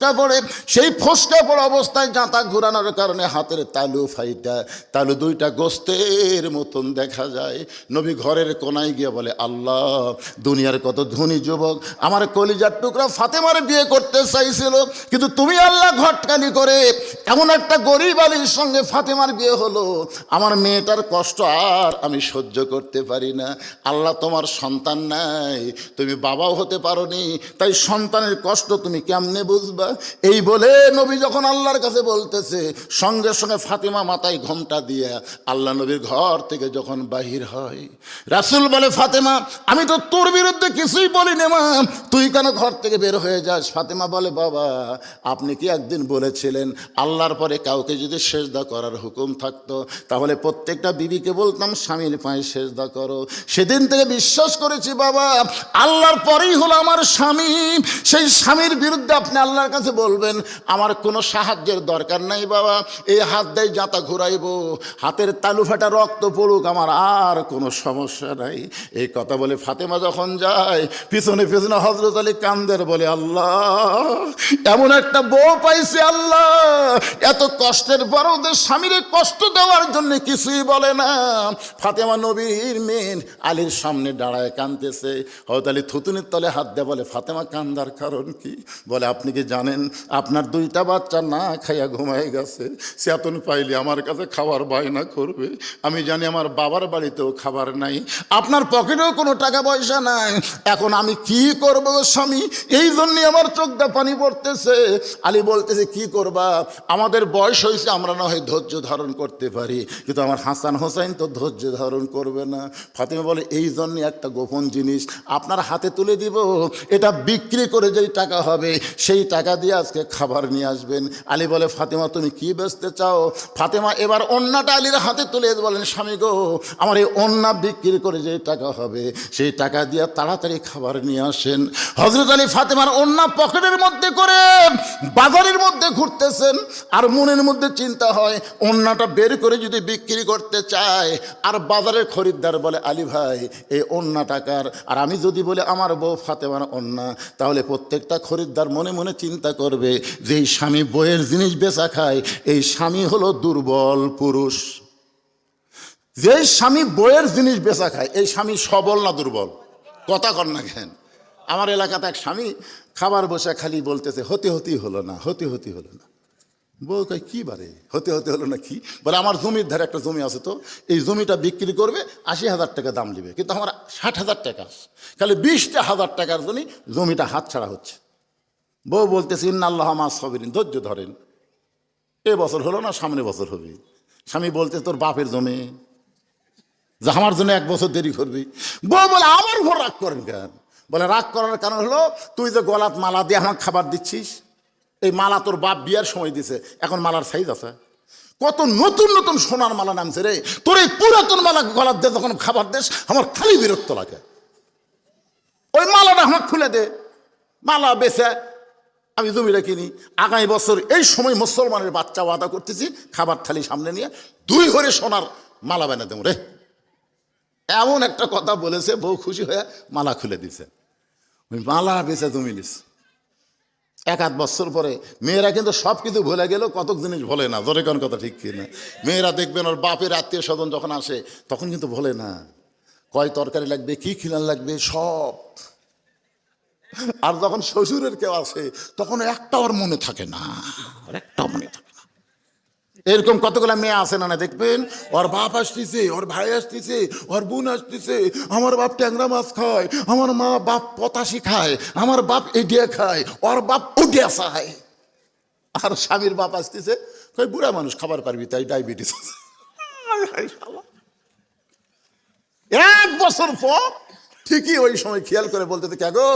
পড়ে সেই ফসকা পড়া অবস্থায় জাঁতা ঘুরানোর কারণে হাতের তালু ফাইটা, তালু দুইটা গোস্তের মতন দেখা যায়। নবী ঘরের কোনায় গিয়ে বলে, আল্লাহ, দুনিয়ার কত ধনী যুবক আমার কলিজার টুকরা ফাতেমার বিয়ে করতে চাইছিল, কিন্তু তুমি আল্লাহ ঘটকানি করে এমন একটা গরিব আলীর সঙ্গে ফাতেমার বিয়ে হলো। আমার মেয়েটার কষ্ট আর আমি সহ্য করতে পারি না। আল্লাহ, তোমার সন্তান নাই, তুমি বাবাও হতে পারোনি, তাই সন্তানের কষ্ট তুমি কেমনে বুঝবা? এই বলে নবী যখন আল্লাহর কাছে বলতেছে, সঙ্গে সঙ্গে ফাতেমা মাথায় ঘোমটা দিয়ে আল্লাহ নবীর ঘর থেকে যখন বাহির হয়, রাসূল বলে, ফাতেমা, আমি তো তোর বিরুদ্ধে কিছুই বলি না মা, তুই কেন ঘর থেকে বের হয়ে যাস? ফাতেমা বলে, বাবা, আপনি কি একদিন বলেছিলেন আল্লাহর পরে কাউকে যদি সেজদা করার হুকুম থাকতো তাহলে প্রত্যেকটা বিবিকে বলতাম স্বামীর পায়ে সেজদা করো। সেদিন থেকে বিশ্বাস করেছি বাবা, আল্লাহর পরেই হলো আমার স্বামী। সেই স্বামীর বিরুদ্ধে আপনি আল্লাহর কাছে বলবেন, আমার কোনো সাহায্যের দরকার নাই বাবা, এই হাত দিয়ে জাঁতা ঘুরাইবো, হাতের তালু ফাটা রক্ত পড়ুক, আমার আর কোনো সমস্যা নাই। এই কথা বলে ফাতেমা যখন যায়, পিছনে পিছনে হযরত আলী কান্দের, বলে, আল্লাহ, এমন একটা বউ পাইছে আল্লাহ, এত কষ্টের পরও ওদের স্বামীর কষ্ট দেওয়ার জন্য কিছুই বলে না। ফাতেমা নবীর মেয়ে আলীর সামনে দাঁড়ায় কাঁদতেছে। হযরত আলী থুতুনির তলে হাত দেয়, বলে, ফাতেমা, কান্দার কারণ কি? বলে, আপনি কি জানেন আপনার দুইটা বাচ্চা না খাইয়া ঘুমায় গেছে, চেতন পাইলে আমার কাছে খাবার বায়না করবে। আমি জানি আমার বাবার বাড়িতেও খাবার নাই, আপনার পকেটেও কোনো টাকা পয়সা নাই, এখন আমি কি করব স্বামী? এই জন্যই আমার চোখটা পানি পড়তেছে। আলী বলতেছে, কি করবা? আমাদের বয়স হয়েছে, আমরা না হয় ধৈর্য ধারণ করতে পারি, কিন্তু আমার হাসান হোসেন তো ধৈর্য ধারণ করবে না। ফাতেমা বলে, এই জন্যে একটা গোপন জিনিস আপনার হাতে তুলে দিব, এটা বিক্রি করে যেই টাকা হবে সেই টাকা দিয়ে আজকে খাবার নিয়ে আসবেন। আলী বলে, ফাতেমা, তুমি কি বেচতে চাও? ফাতেমা এবার ওন্নাটা আলীর হাতে তুলে বলেন, স্বামী গো, আমার এই ওন্না বিক্রি করে যেই টাকা হবে সেই টাকা দিয়ে তাড়াতাড়ি খাবার নিয়ে আসেন। হযরত আলী ফাতেমার ওন্না পকেটের মধ্যে করে বাজারের মধ্যে ঘুরতেছেন, আর মনের মধ্যে চিন্তা হয়, ওন্নাটা বের করে যদি বিক্রি করতে চায়, আর বাজারের খরিদ্দার বলে, আলী ভাই, এই ওন্না টাকার, আর আমি যদি বলে আমার বউ ফাতেমার ওন্না, তাহলে প্রত্যেকটা খরিদ্দার মনে মনে চিন্তা করবে যে এই স্বামী বইয়ের জিনিস বেচা খায়, এই স্বামী হলো দুর্বল পুরুষ। যে স্বামী বইয়ের জিনিস বেচা খায়, এই স্বামী সবল না দুর্বল? কথা কর না কেন? আমার এলাকাতে এক স্বামী খাবার বসে খালি বলতেছে, হতে হতেই হলো না, হতে হতে হলো না। বউ কয়, কি বারে হতে হতে হলো না কি? বলে, আমার জমির ধারে একটা জমি আছে, তো এই জমিটা বিক্রি করবে, 80,000 টাকা দাম নেবে, কিন্তু আমার 60,000 টাকা আছে, খালি 20,000 টাকার জন্য জমিটা হাত ছাড়া হচ্ছে। বউ বলতেছে, ইন্নাল্লাহ মা সাবিরিন, ধৈর্য ধরেন, এ বছর হলো না, সামনে বছর হবে। স্বামী বলতে, তোর বাপের জমি, যে আমার জন্য 1 বছর দেরি করবি। বউ বলে, আমার উপর রাগ করেন কেন? বলে, রাগ করার কারণ হলো, তুই যে গলাত মালা দিয়ে আমাকে খাবার দিচ্ছিস, এই মালা তোর বাপ বিয়ার সময় দিছে, এখন মালার সাইজ আছে, কত নতুন নতুন সোনার মালা নামছে রে, তোর এই পুরাতন মালা গলাত দিয়ে যখন খাবার দিস আমার খালি বিরক্ত লাগে, ওই মালাটা আমাকে খুলে দে। মালা বেচে আমি জমিটা কিনি, আগামী বছর এই সময় মুসলমানের বাচ্চা ওয়াদা করতেছি, খাবার থালি সামনে নিয়ে 2 ভরি সোনার মালা বানা দেবো রে। এমন একটা কথা বলেছে, বউ খুশি হয়ে মালা খুলে দিছে, ওই মালা বেচে জমি নিস। 1-8 বছর পরে মেয়েরা কিন্তু সব কিছু ভুলে গেল, কতক জিনিস ভোলে না, জোরে কোন কথা ঠিক কিনা? মেয়েরা দেখবেন ওর বাপের আত্মীয় স্বজন যখন আসে তখন কিন্তু ভোলে না, কয় তরকারি লাগবে, কি খিলান লাগবে সব। আর যখন শ্বশুরের কেউ আসে তখন একটা ওর মনে থাকে না, একটাও মনে থাকে না। এরকম কতগুলা মেয়ে আসে না, দেখবেন ওর বাপ আসতেছে, ওর ভাই আসতেছে, ওর বোন আসতেছে, আমার বাপ ট্যাংরা মাছ খায়, আমার মা বাপ পতাশি খায়, আমার বাপ এডিয়া খায়, ওর বাপ ওডিয়া খায়। আর স্বামীর বাপ আসতেছে, কই বুড়া মানুষ খাবার পারবি, তাই ডায়াবেটিস। 1 বছর পর ঠিকই ওই সময় খেয়াল করে বলতে, কে গো,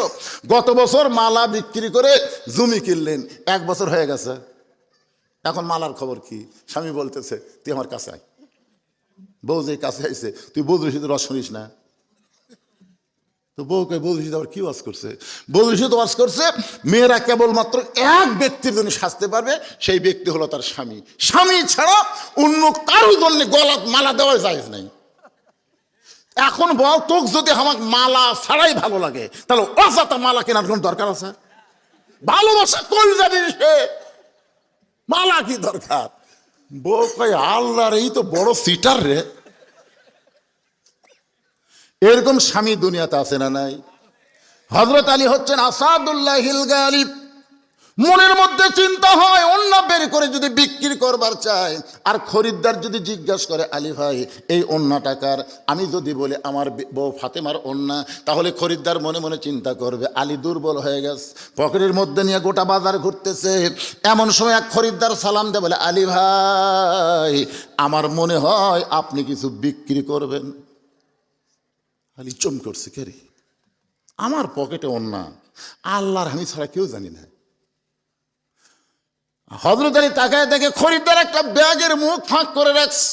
গত বছর মালা বিক্রি করে জমি কিনলেন, 1 বছর হয়ে গেছে, এখন মালার খবর কি? স্বামী বলতেছে, তুই আমার কাছে আয়। বউ যে কাছে আইছে, তুই বদরুশিদ রস শুনিস না? তো বউকে বদরুশিদ আবার কি ওয়াজ করছে? বদরুশিদ ওয়াজ করছে, মেয়েরা কেবলমাত্র এক ব্যক্তির জন্য সাজতে পারবে, সেই ব্যক্তি হলো তার স্বামী। স্বামী ছাড়া অন্য কারোর জন্য গলাত মালা দেওয়া জায়েজ নাই। এখন বল, তোকে যদি আমাকে মালা ছাড়াই ভালো লাগে, তাহলে অযথা মালা কেনার কোনো দরকার আছে? ভালোবাসা কোন জানিস সে, মালা কি দরকার? বউ কয় আল্লাহর এই তো বড় সিটার রে। এরকম স্বামী দুনিয়াতে আছে না নাই? হযরত আলী হচ্ছেন আসাদুল্লাহিল গালিব। মনের মধ্যে চিন্তা হয় অন্য বের করে যদি বিক্রি করবার চায়, আর খরিদ্দার যদি জিজ্ঞাসা করে আলী ভাই এই অন্য টাকার, আমি যদি বলি আমার বউ ফাতেমার অন্যা, তাহলে খরিদ্দার মনে মনে চিন্তা করবে আলী দুর্বল হয়ে গেছে, পকেটের মধ্যে নিয়ে গোটা বাজার ঘুরতেছে। এমন সময় এক খরিদ্দার সালাম দেয়, বলে আলী ভাই আমার মনে হয় আপনি কিছু বিক্রি করবেন। আলী চম করছে, কে রে? আমার পকেটে অন্যা, আল্লাহর আমি ছাড়া কেউ জানি না। হযরত আলী তাকায় দেখে খরিদ্দার একটা ব্যাগের মুখ ফাঁক করে রাখছে।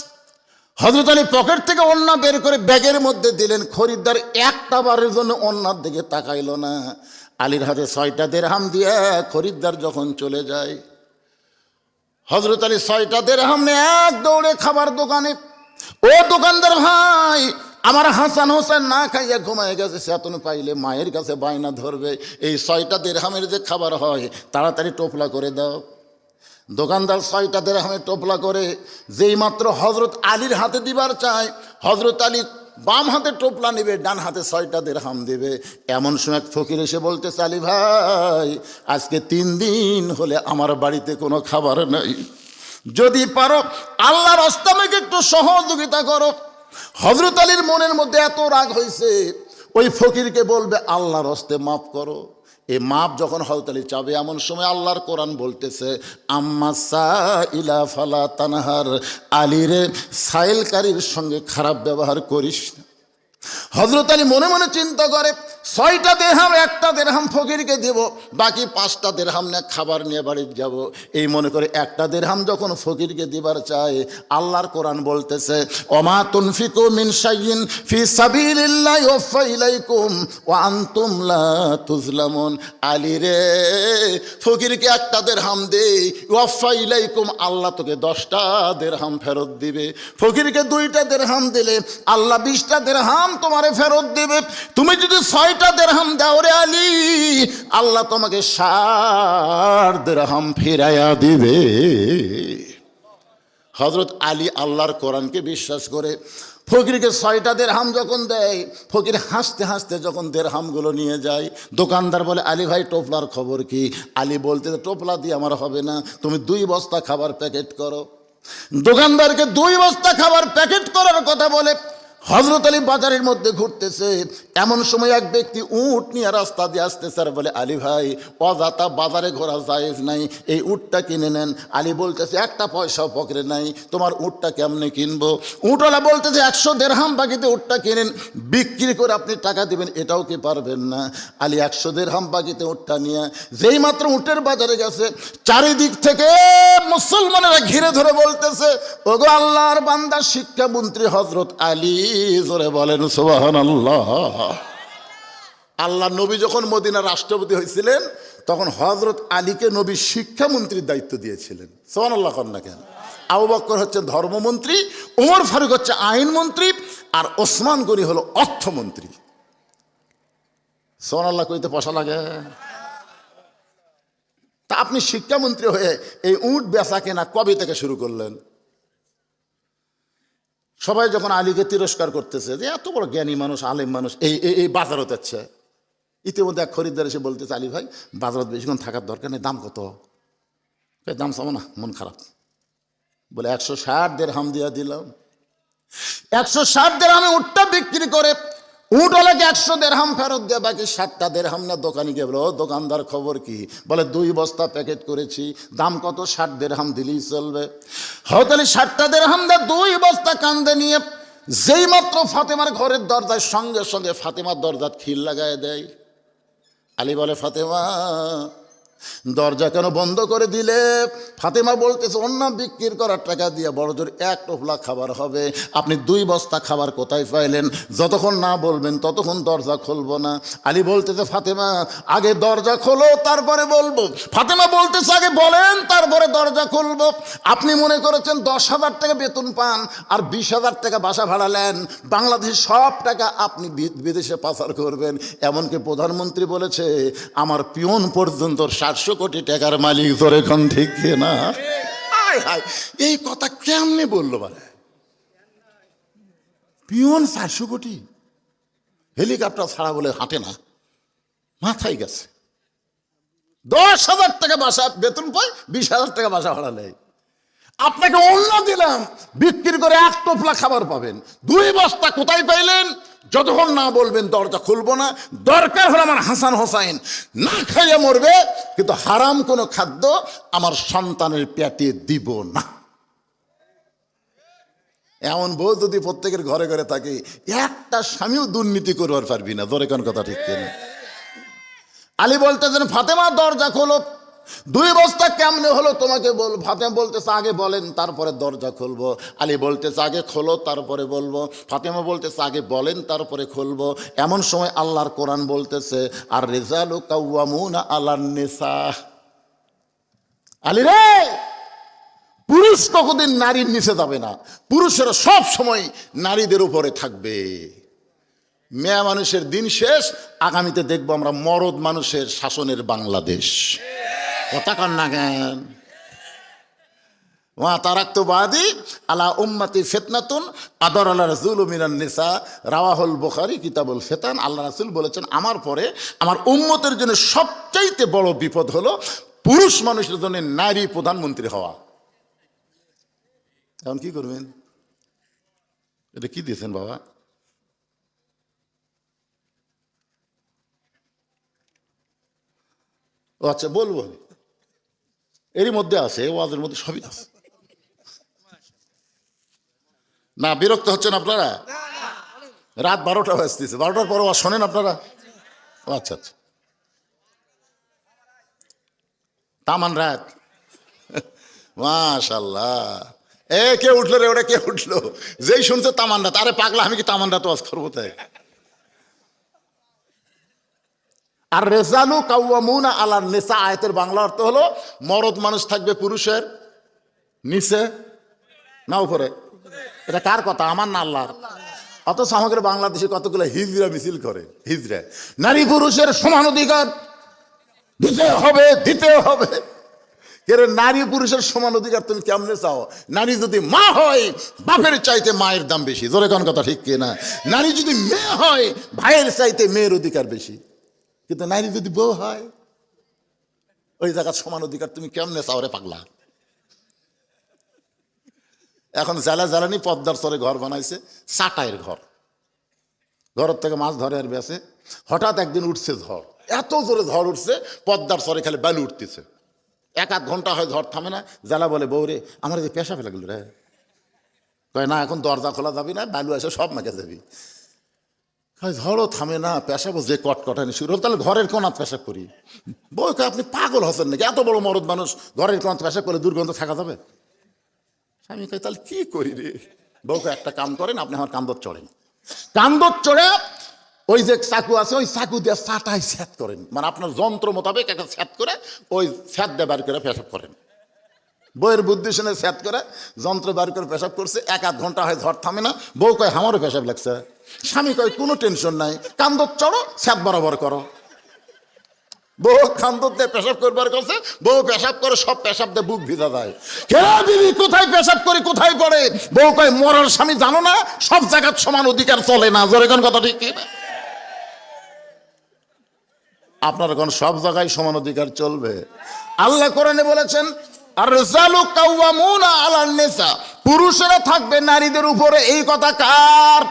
হযরত আলী পকেট থেকে ওন্না বের করে ব্যাগের মধ্যে দিলেন। খরিদ্দার একটা বারের জন্য ওন্নার দিকে তাকাইল না। আলীর হাতে 6টা দিরহাম দিয়ে খরিদ্দার যখন চলে যায়, হযরত আলী 6টা দিরহাম নিয়ে এক দৌড়ে খাবার দোকানে। ও দোকানদার ভাই, আমার হাসান হোসেন না খাইয়া ঘুমায় গেছে, সেতন পাইলে মায়ের কাছে বায়না ধরবে, এই 6টা দিরহামের যে খাবার হয় তাড়াতাড়ি টোপলা করে দাও। দোকানদার 6টা দিরহামের টোপলা করে যেই মাত্র হযরত আলীর হাতে দিবার চায়, হযরত আলী বাম হাতে টোপলা নেবে, ডান হাতে 6টা দিরহাম দেবে। এমন সময় এক ফকির এসে বলতেছে, আলী ভাই আজকে 3 দিন হলে আমার বাড়িতে কোনো খাবার নাই, যদি পারো আল্লাহর রাস্তা আমাকে একটু সহযোগিতা করো। হযরত আলীর মনের মধ্যে এত রাগ হয়েছে, ওই ফকিরকে বলবে আল্লাহর রাস্তে মাফ করো। এই মাপ যখন হযরত আলী চাবে, এমন সময় আল্লাহর কোরআন বলতেছে, আম্মা সাইলা ফালা তানহার, আলীরে সাইলকারীর সঙ্গে খারাপ ব্যবহার করিস না। হযরত আলী মনে মনে চিন্তা করে 6টা দিরহাম, একটা দিরহাম ফকিরকে দেব, বাকি 5টা দিরহাম নিয়ে খাবার নিয়ে বাড়ি যাব। এই মনে করে একটা দিরহাম যখন ফকিরকে দিবার চায়, আল্লাহর কোরআন বলতেছে, ওমা তুনফিকু মিন শাইইন ফি সাবিলিল্লাহি ইউফা ইলাইকুম ওয়া আনতুম লা তুজলামুন। আলী রে ফকিরকে একটা দিরহাম দে, ইউফা ইলাইকুম, আল্লাহ তোকে 10টা দিরহাম ফেরত দিবে। ফকিরকে 2টা দিরহাম দিলে আল্লাহ 20টা দিরহাম তোমারে ফেরত দিবে। তুমি যদি 6টা দিরহাম দাও রে আলী, আল্লাহ তোমাকে 60 দিরহাম ফিরাইয়া দিবে। হযরত আলী আল্লাহর কোরআনকে বিশ্বাস করে ফকিরকে 6টা দিরহাম যখন দেয়, ফকির হাসতে হাসতে যখন দিরহামগুলো নিয়ে যায়, দোকানদার বলে আলী ভাই টোপলার খবর কি? আলী বলতে, টোপলা দিয়ে আমার হবে না, তুমি 2 বস্তা খাবার প্যাকেট করো। দোকানদারকে 2 বস্তা খাবার প্যাকেট করার কথা বলে হযরত আলী বাজারের মধ্যে ঘুরতেছে। এমন সময় এক ব্যক্তি উট নিয়ে রাস্তা দিয়ে আসতেছে, আর বলে আলী ভাই অযথা বাজারে ঘোরা জায়েজ নাই, এই উটটা কিনে নেন। আলী বলতেছে, একটা পয়সাও পকেটে নাই, তোমার উটটা কেমনে কিনবো? উটওয়ালা বলতেছে 100 দিরহাম বাকিতে উটটা কিনেন, বিক্রি করে আপনি টাকা দিবেন, এটাও কি পারবেন না? আলী 100 দিরহাম বাকিতে উটটা নিয়ে যেই মাত্র উটের বাজারে গেছে, চারিদিক থেকে মুসলমানেরা ঘিরে ধরে বলতেছে, ওগো আল্লাহর বান্দা শিক্ষামন্ত্রী হযরত আলী, জোরে বলেন সুবহানাল্লাহ। আল্লাহ নবী যখন মদিনার রাষ্ট্রপতি হয়েছিলেন, তখন হযরত আলীকে নবী শিক্ষামন্ত্রীর দায়িত্ব দিয়েছিলেন। সুবহানাল্লাহ কন না কেন? আবু বকর হচ্ছে ধর্মমন্ত্রী, ওমর ফারুক হচ্ছে আইনমন্ত্রী, আর ওসমান গনি হলো অর্থমন্ত্রী। সুবহানাল্লাহ কইতে পয়সা লাগে? তা আপনি শিক্ষামন্ত্রী হয়ে এই উট বেচা কেনা কবে থেকে শুরু করলেন? সবাই যখন আলীকে তিরস্কার করতেছে যে এত বড় জ্ঞানী মানুষ, আলেম মানুষ, এই বাজারত যাচ্ছে, ইতিমধ্যে এক খরিদ্দার এসে বলতেছে, আলী ভাই বাজারত বেশিক্ষণ থাকার দরকার নেই, দাম কত? দাম চাবো না, মন খারাপ। বলে 160 দিরহাম দিয়া দিলাম। 160 দিরহামে উটটা বিক্রি করে উটওয়ালাকে 100 দিরহাম ফেরত দিয়ে বাকি 7টা দিরহাম না দোকানে গিয়ে বলো, দোকানদার খবর কি? বলে 2 বস্তা প্যাকেট করেছি, দাম কত? 60 দিরহাম দিলেই চলবে। হযরত আলী 60টা দিরহাম দিয়ে 2 বস্তা কান্দে নিয়ে যেই মাত্র ফাতেমার ঘরের দরজায়, সঙ্গে সঙ্গে ফাতেমার দরজায় খিল লাগায় দেয়। আলী বলে, ফাতেমা দরজা কেন বন্ধ করে দিলে? ফাতেমা বলতেছে, অন্য বিক্রি করার টাকা দিয়ে বড় জোর 1 টোপলা খাবার হবে, আপনি 2 বস্তা খাবার কোথায় পাইলেন? যতক্ষণ না বলবেন ততক্ষণ দরজা খুলবো না। আলী বলতেছে, ফাতেমা আগে দরজা খোলো তারপরে বলবো। ফাতেমা বলতেছে, আগে বলেন তারপরে দরজা খুলবো। আপনি মনে করেছেন 10,000 টাকা বেতন পান আর 20,000 টাকা বাসা ভাড়া নেন, বাংলাদেশের সব টাকা আপনি বিদেশে পাচার করবেন। এমনকি প্রধানমন্ত্রী বলেছে, আমার পিয়ন পর্যন্ত 700 কোটি টাকার মালিক, জোরে কোন ঠিক না? হায় হায়, এই কথা কেমনে বললো বলে? পিয়ন 400 কোটি, হেলিকপ্টার ছাড়া বলে হাঁটে না, মাথায় গেছে। 10,000 টাকা বাসা বেতন পায়, 20,000 টাকা বাসা ভাড়া নেয়। আপনাকে অন্য দিলাম, বিক্রি করে 1 টোপলা খাবার পাবেন। 2 বস্তা কোথায় পাইলেন? যতক্ষণ না বলবেন দরজা খুলবো না। দরকার হলে আমার হাসান হোসাইন না খাইয়ে মরবে, কিন্তু হারাম কোনো খাদ্য আমার সন্তানের পেটে দিব না। এমন বউ যদি প্রত্যেকের ঘরে ঘরে থাকে, একটা স্বামীও দুর্নীতি করবার পারবি না। জোরে কোন কথা ঠিক কিনা? আলী বলতেছেন, ফাতেমা দরজা খোলো। 2 বস্তা কেমনে হলো তোমাকে বল। ফাতেমা বলতেছে, আগে বলেন তারপরে দরজা খুলবো। আলী বলতেছে, আগে খোলো তারপরে বলবো। ফাতেমা বলতেছে, আগে বলেন তারপরে খুলবো। এমন সময় আল্লাহর কোরআন বলতেছে, আর রিজালু কাওয়ামুনা আলান নিসা। আলী রে, পুরুষ কতদিন নারীর নিচে যাবে না, পুরুষেরা সব সময় নারীদের উপরে থাকবে। মেয়ে মানুষের দিন শেষ, আগামীতে দেখবো আমরা মরদ মানুষের শাসনের বাংলাদেশ। কথা কন না কেন? ওয়া তারাকতু বাদি আলা উম্মতি ফিতনাতুন আদর আলা রাসূল মিনান নিসা, রাওয়াহুল বুখারী কিতাবুল ফিতান। আল্লাহ রাসূল বলেছেন, আমার পরে আমার উম্মতের জন্য সবচাইতে বড় বিপদ হলো পুরুষ মানুষের জন্য নারী প্রধানমন্ত্রী হওয়া। এখন কি করবেন? এটা কি দিয়েছেন বাবা? ও আচ্ছা, বলবো, এরই মধ্যে আছে, ওয়াজের মধ্যে সবই আছে। না বিরক্ত হচ্ছেন আপনারা? রাত 12টা বাজতেছে, 12টার পর শোনেন আপনারা? ও আচ্ছা আচ্ছা, তামান রাত, মাশাল্লাহ। কে উঠলো রে? ওটা কে উঠলো? যেই শুনছে তামান রাত। আরে পাগলা, আমি কি তামান রাত ওয়াজ করবো? তাই আর রেজালু কাওয়ামুনা আলান নিসা আয়াতের বাংলা অর্থ হলো, মরদ মানুষ থাকবে পুরুষের নিচে না উপরে। এটা কার কথা? আমার না আল্লাহর? অথচ আমাদের বাংলাদেশে কতগুলো হিজড়া মিছিল করে। হিজড়া, নারী পুরুষের সমান অধিকার দিতে হবে, দিতে হবে। এর নারী পুরুষের সমান অধিকার তুমি কেমনে চাও? নারী যদি মা হয়, বাপের চাইতে মায়ের দাম বেশি। জোরে কোন কথা ঠিক কিনা? নারী যদি মেয়ে হয়, ভাইয়ের চাইতে মেয়ের অধিকার বেশি। কিন্তু নারী যদি বউ হয়, ওই জায়গার সমান অধিকার তুমি কেমনে চাও রে পাগলা? এখন জ্বালানি পদ্মার চরে ঘর বানাইছে, চাটাইয়ের ঘর। ঘরের থেকে মাছ ধরে আর বেছে। হঠাৎ একদিন উঠছে ঝড়, এত জোরে ঝড় উঠছে, পদ্মার চরে খালি বালু উঠতেছে। 1-1 ঘন্টা হয় ঝড় থামে না। জ্বালা বলে, বউরে আমার যে পেশা ফেলে গেল রে। কয় না, এখন দরজা খোলা যাবি না, বালু এসে সব মেখে যাবি। ঝড়ও থামে না, পেশাবো যে কটকটানি শুরু হল, তাহলে ঘরের কোনাত পেশাব করি। বউ কয়, আপনি পাগল হচ্ছেন নাকি? এত বড় মরদ মানুষ ঘরের কোনাত পেশাব করে দুর্গন্ধ থাকা যাবে? স্বামী কয়, তাহলে কি করি রে? বউকে একটা কাম করেন, আপনি আমার কান্দর চড়েন। কান্দর চড়ে ওই যে চাকু আছে, ওই চাকু দিয়ে চাটাই স্যাত করেন। মানে আপনার যন্ত্র মোতাবেক একটা স্যাত করে ওই স্যাত দিয়ে বার করে পেশাব করেন। বউয়ের বুদ্ধি শুনে স্যাত করে যন্ত্র বার করে পেশাব করছে। 1-1 ঘন্টা হয়, ঝড় থামে না। বউ কয়, আমারও পেশাব লাগছে। স্বামী কয়, কোনো টেনশন নাই, কান্দর চড়ো, স্যাত বরাবর করো। বউ কান্দর দিয়ে পেশাব করবার কাছে, বউ পেশাব করে, সব পেশাব দিয়ে বুক ভিজা যায়। কেরা দিদি কোথায় পেশাব করি, কোথায় করে? বউ কয়, মরার স্বামী জানো না, সব জায়গার সমান অধিকার চলে না। জোরে কোন কথা ঠিক কিনা? আপনার কোন সব জায়গায় সমান অধিকার চলবে? আল্লাহ কোরআনে বলেছেন, আর রিজালু কাওয়ামুনা আলান নিসা, পুরুষেরা থাকবে নারীদের উপরে। এই কথা কার?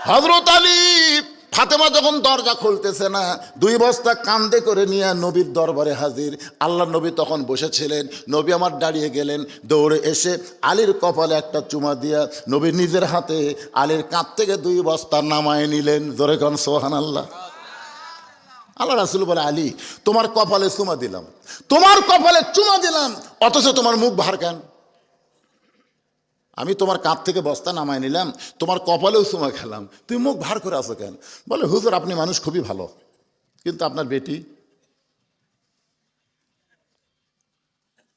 হযরত আলী। ফাতেমা যখন দরজা খুলতেছে না, 2 বস্তা কান্দে করে নিয়ে নবীর দরবারে হাজির। আল্লাহ নবী তখন বসেছিলেন। নবী আমার দাঁড়িয়ে গেলেন, দৌড়ে এসে আলীর কপালে একটা চুমা দিয়া নবী নিজের হাতে আলীর কাঁধ থেকে 2 বস্তা নামায় নিলেন। জোরে কোন সুবহানাল্লাহ। আল্লাহ রাসূল বলে, আলী, তোমার কপালে চুমা দিলাম, তোমার কপালে চুমা দিলাম, অথচ তোমার মুখ ভার কেন? আমি তোমার কাঁধ থেকে বস্তা নামায় নিলাম, তোমার কপালেও চুমা খেলাম, তুমি মুখ ভার করে আছো কেন? বলে, হুজুর আপনি মানুষ খুবই ভালো, কিন্তু আপনার বেটি।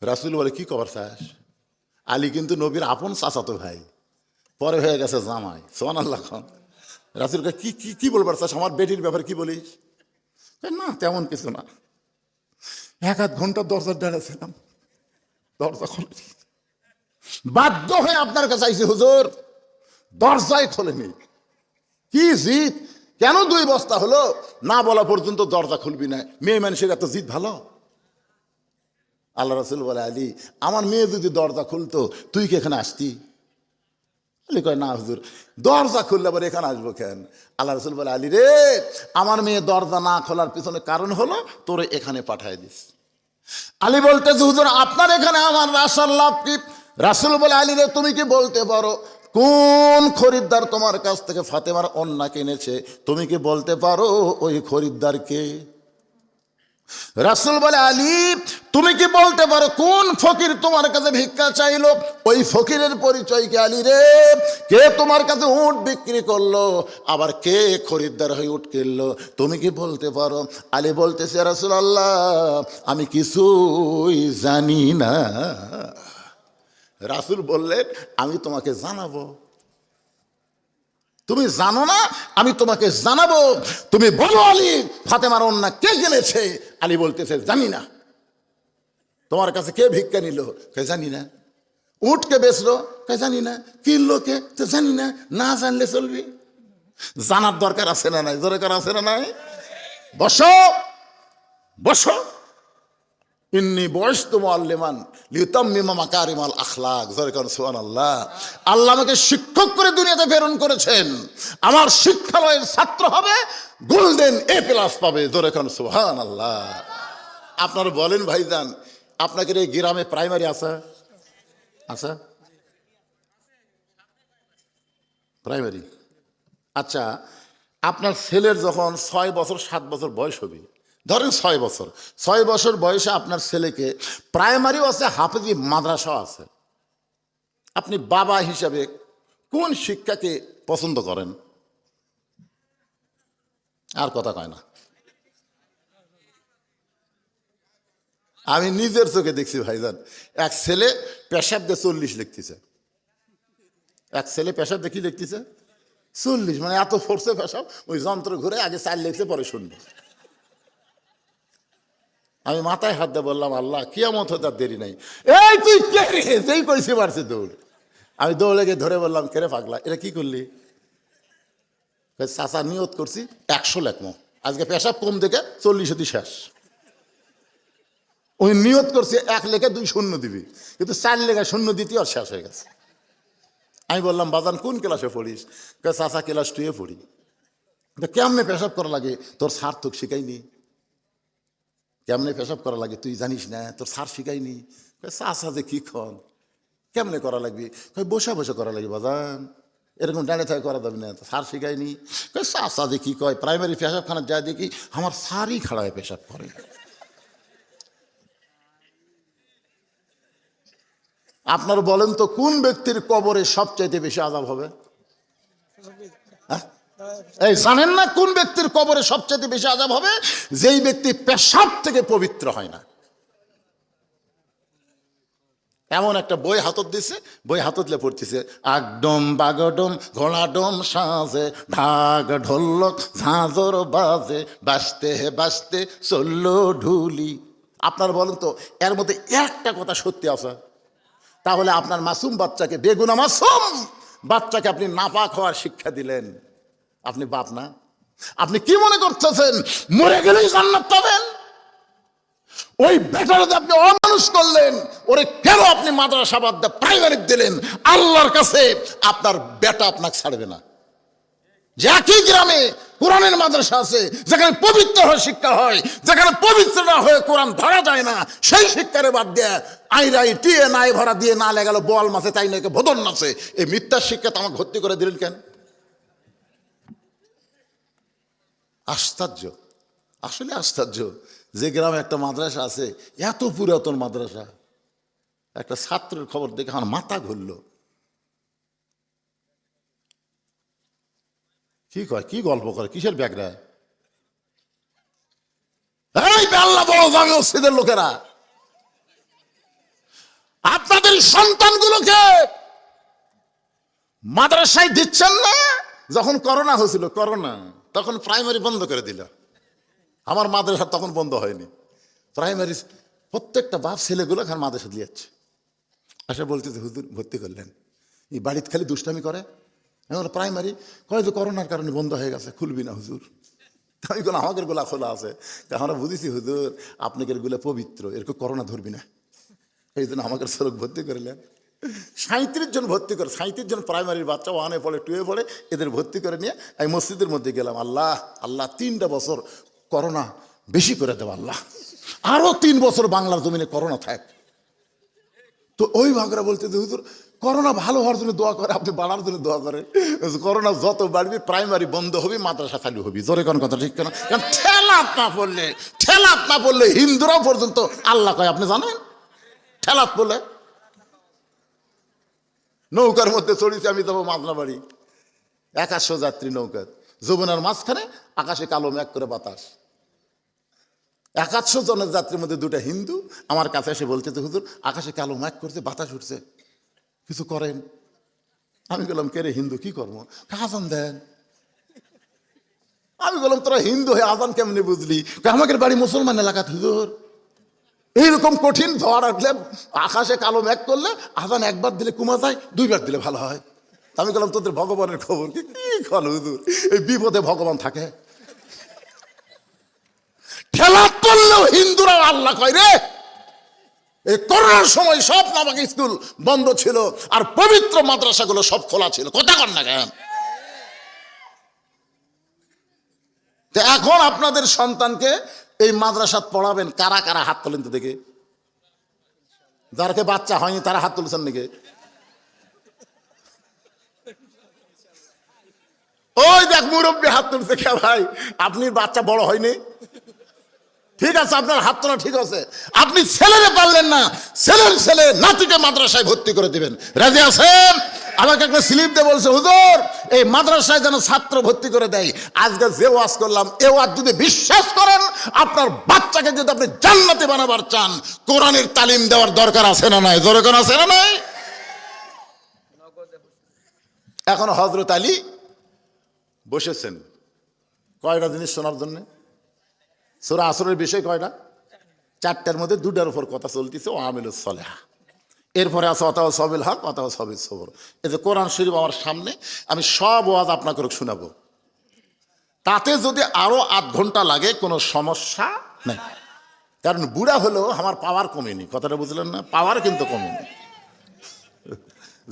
রাসূল বলে, কি খবর চাস? আলী কিন্তু নবীর আপন চাচাতো ভাই, পরে হয়ে গেছে জামাই। সুবহানাল্লাহ। রাসূল কি কি কি বলবার চাস? আমার বেটির ব্যাপারে কি বলিস? না তেমন কিছু না, 1-1 ঘন্টা দরজার ডাড়া ছিলাম, দরজা খোলেনি। বাধ্য হয়ে আপনার কাছে আইছি হুজুর, দরজাই খোলেনি। কি জিদ, কেন 2 বস্তা হলো না বলা পর্যন্ত দরজা খুলবি না? মেয়ে মানুষের এত জিদ ভালো? আল্লাহ রাসূল বলে, আলী আমার মেয়ে যদি দরজা খুলতো তুই কি এখানে আসতি? আলী কয়, না হুজুর, দরজা খুললে আবার এখানে আসবো কেন? আল্লাহ রাসূল বলে, আলী রে, আমার মেয়ে দরজা না খোলার পিছনে কারণ হলো তোরে এখানে পাঠায় দিস। আলী বলতেছে, হুজুর আপনার এখানে আমার আসার লাভ কি? রাসূল বলে, আলী রে, তুমি কি বলতে পারো কোন খরিদ্দার তোমার কাছ থেকে ফাতেমার ওন্না কিনেছে? তুমি কি বলতে পারো ওই খরিদ্দারকে? রাসূল বলে, আলী তুমি কি বলতে পারো কোন ফকির তোমার কাছে ভিক্ষা চাইলো? ওই ফকিরের পরিচয় কি আলী রে? কে তোমার কাছে উট বিক্রি করলো, আবার কে খরিদ্দার হয়ে উট কিনলো, তুমি কি বলতে পারো? আলী বলতেছে, রাসূলুল্লাহ আমি কিছুই জানি না। রাসূল বললেন, আমি তোমাকে জানাবো। তুমি জানো না, আমি তোমাকে জানাবো। তুমি বলো আলী, ফাতেমার ওন্না কে কিনেছে? আলী বলতেছে, জানি না। তোমার কাছে কে ভিক্ষা নিল? কে জানি না। উট কে বেচলো? কে জানি না। কিনলো কে? তো জানি না। না জানলে চলবি? জানার দরকার আছে না নাই? দরকার আছে না নাই? বসো বসো। ইন্নী বুইসতু মুআল্লিমান লিউতাম্মিমা মাকারিমাল আখলাক। জোরে কোন সুবহানাল্লাহ। আল্লাহ আমাকে শিক্ষক করে দুনিয়াতে প্রেরণ করেছেন। আমার শিক্ষালয়ের ছাত্র হবে, গোল্ডেন A+ পাবে। জোরে কোন সুবহানাল্লাহ। আপনারা বলেন ভাইজান, আপনাদের এই গ্রামে প্রাইমারি আছে? আছে প্রাইমারি? আচ্ছা, আপনার ছেলের যখন 6 বছর 7 বছর বয়স হবে, ধরেন 6 বছর বয়সে আপনার ছেলেকে প্রাইমারিও আছে, হাফেজি মাদ্রাসাও আছে, আপনি বাবা হিসাবে কোন শিক্ষাকে পছন্দ করেন? আর কথা কয় না। আমি নিজের চোখে দেখছি ভাইজান, এক ছেলে পেশাব দিয়ে 40 লিখতেছে। এক ছেলে পেশাব দিয়ে কি লিখতেছে? 40। মানে এত ফোর্সে পেশাব, ওই যন্ত্র ঘুরে আগে 4 লিখছে, পরে শুনবে। আমি মাথায় হাত দিয়ে বললাম, আল্লাহ কিয়ামত হতে আর দেরি নাই। এই তুই কে রে? যেই কইছি পারছে দৌড়। আমি দৌড়ে গিয়ে ধরে বললাম, কেরে পাগলা, এটা কি করলি? চাচা নিয়ত করছি 100 লেখমো, আজকে পেশাব কম দেখে 40 শেষ। ওই নিয়ত করছে 1 লেখে 2 শূন্য দিবি, কিন্তু 4 লেখা শূন্য দিতে আর শেষ হয়ে গেছে। আমি বললাম, বাজান কোন ক্লাসে পড়িস? চাচা ক্লাস 2-এ পড়ি। কেমনে পেশাব করা লাগে তোর স্যার তোকে শিখাইনি? কেমনে পেশাব করা লাগে তুই জানিস না? তোর স্যার শিখাইনি? চাচা যে কি খন, কেমনে করা লাগবে? বসে বসে করা লাগবে বাজান, এরকম ডানে থাকে করা যাবে না, স্যার শিখাইনি। চাচা যে কি কয়, প্রাইমারি পেশাবখানা যা দেখি আমার স্যারই খাড়ায় পেশাব করে। আপনার বলেন তো, কোন ব্যক্তির কবরে সবচাইতে বেশি আযাব হবে? এই জানেন না কোন ব্যক্তির কবরে সবচাইতে বেশি আযাব হবে? যেই ব্যক্তি পেশাব থেকে পবিত্র হয় না। এমন একটা বই হাতত দিছে, বই হাততলে পড়তেছে, আগডম বাগডম ঘোড়াডম সাজে, ঢাক ঢোলক ঝাঁঝর বাজে, বাজতে বাজতে চললো ঢুলি। আপনার বলেন তো, এর মধ্যে একটা কথা সত্যি আছে? তাহলে আপনার মাসুম বাচ্চাকে, বেগুনা মাসুম বাচ্চাকে আপনি নাপাক হওয়ার শিক্ষা দিলেন। আপনি বাপ না? আপনি কি মনে করতেছেন মরে গেলেই জান্নাত পাবেন? ওই বেটারে আপনি অমানুষ করলেন, ওরে কেন আপনি মাদ্রাসা বাদ দিয়ে প্রাইমারি দিলেন? আল্লাহর কাছে আপনার বেটা আপনাকে ছাড়বে না। যে একই গ্রামে কোরআনের মাদ্রাসা আছে, যেখানে পবিত্র হয়ে শিক্ষা হয়, যেখানে পবিত্র না হয়ে কোরআন ধরা যায় না, সেই শিক্ষারে বাদ দিয়ে আইরাই টিয়ে নাই ভরা দিয়ে না লেগালো বল মাছে তাই নাকি ভোদন নাচে, এই মিথ্যার শিক্ষা তো আমাকে ভর্তি করে দিলেন কেন? আশ্চর্য, আসলে আশ্চর্য। যে গ্রামে একটা মাদ্রাসা আছে, এত পুরাতন মাদ্রাসা, একটা ছাত্রের খবর দেখে আমার মাথা ঘুরল। কি কয়, কি গল্প করে, কিসের ব্যাগরা? এই আল্লাহ বড় জামে মসজিদের লোকেরা, আপনাদের সন্তানগুলোকে মাদ্রাসায় দিচ্ছেন না। যখন করোনা হয়েছিল, করোনা তখন প্রাইমারি বন্ধ করে দিল, আমার মাদ্রাসা তখন বন্ধ হয়নি। প্রাইমারি প্রত্যেকটা বাপ ছেলেগুলো খান মাদ্রাসা দিয়ে যাচ্ছে। আসা বলতেছে হুজুর ভর্তি করলেন, এই বাড়িতে খালি দুষ্টামি করে। এখন প্রাইমারি কয় যে করোনার কারণে বন্ধ হয়ে গেছে, খুলবি না হুজুর। আমি বললাম আমাদের গোলা খোলা আছে। আমরা বুঝেছি হুজুর আপনাদের গুলো পবিত্র, এরকম করোনা ধরবি না, এই জন্য আমাকে শ্লোক ভর্তি করলেন। 37 জন ভর্তি করে, 37 জন প্রাইমারির বাচ্চা, 1-এ পড়ে 2-এ পড়ে, এদের ভর্তি করে নিয়ে আমি মসজিদের মধ্যে গেলাম। আল্লাহ আল্লাহ 3টা বছর করোনা বেশি করে দেব আল্লাহ, আরো 3 বছর বাংলার জমিনে করোনা থাক। তো ওই ভাগরা বলতে যে হুজুর করোনা ভালো হওয়ার জন্য দোয়া করে, আপনি বাড়ার জন্য দোয়া করেন। করোনা যত বাড়বে প্রাইমারি বন্ধ হবে, মাদ্রাসা চালু হবে। জোরে কোন কথা ঠিক কেন? কারণ ঠেলাত না পড়লে হিন্দুরাও পর্যন্ত আল্লাহ কয়, আপনি জানেন? ঠেলাত পড়লে নৌকার মধ্যে চড়িয়েছি আমি, যাবো মাজনাবাড়ি, 100 যাত্রী নৌকা, যমুনার মাঝখানে আকাশে কালো মেঘ করে বাতাস। 100 জনের যাত্রীর মধ্যে 2টা হিন্দু আমার কাছে এসে বলছে যে হুজুর আকাশে কালো মেঘ করছে, বাতাস উঠছে, কিছু করেন। আমি বললাম কে রে হিন্দু, কি করবো? আজান দেন। আমি বললাম তোরা হিন্দু হয়ে আজান কেমনি বুঝলি? আমাদের বাড়ি মুসলমান এলাকা হুজুর, এইরকম কঠিন ঝড় আসলে আকাশে কালো মেঘ করলে আজান একবার দিলে কমা যায়, 2বার দিলে ভালো হয়। আমি বললাম তোদের ভগবানের খবর কি? কি হুজুর, এই বিপদে ভগবান থাকে। ঠেলা পড়লেও হিন্দুরা আল্লাহ কয় রে। এই করোনার সময় সব নামাজ স্কুল বন্ধ ছিল, আর পবিত্র মাদ্রাসাগুলো সব খোলা ছিল। কথা কন না কেন? এখন আপনাদের সন্তানকে এই মাদ্রাসা পড়াবেন, কারা কারা হাত তোলেন তো দেখে? যারকে বাচ্চা হয়নি তারা হাত তুলছেন নাকি? ওই দেখ মুরব্বী হাত তুলছে। কে ভাই, আপনি বাচ্চা বড় হয়নি? ঠিক আছে, আপনার হাত তোলা ঠিক আছে। আপনি ছেলেরে পারলেন না, ছেলে নাতিকে মাদ্রাসায় ভর্তি করে দিবেন। রাজি আছেন? আমাকে একটা স্লিপ দিয়ে বলছে হুজুর এই মাদ্রাসায় যেন ছাত্র ভর্তি করে দেয়। আজকে যে ওয়াজ করলাম, এ ওয়াজ যদি বিশ্বাস করেন, আপনার বাচ্চাকে যদি আপনি জান্নাতে বানাবার চান, কোরআনের তালিম দেওয়ার দরকার আছে না নাই? জোরে কোন আছে না নাই? এখন হযরত আলী বসেছেন কয়টা জিনিস শোনার জন্য। সূরা আসরের বিষয় কয়টা? 4টার মধ্যে 2টার উপর কথা চলতেছে, ও আমিলুস সলেহা। এরপরে আছে অতাও সবিল হক, অতাও সবিল সবর। এই যে কোরআন শরীফ আমার সামনে, আমি সব ওয়াজ আপনাকে শোনাবো। তাতে যদি আরো 8 ঘন্টা লাগে কোনো সমস্যা নেই, কারণ বুড়া হলেও আমার পাওয়ার কমেনি। কথাটা বুঝলেন না? পাওয়ার কিন্তু কমেনি।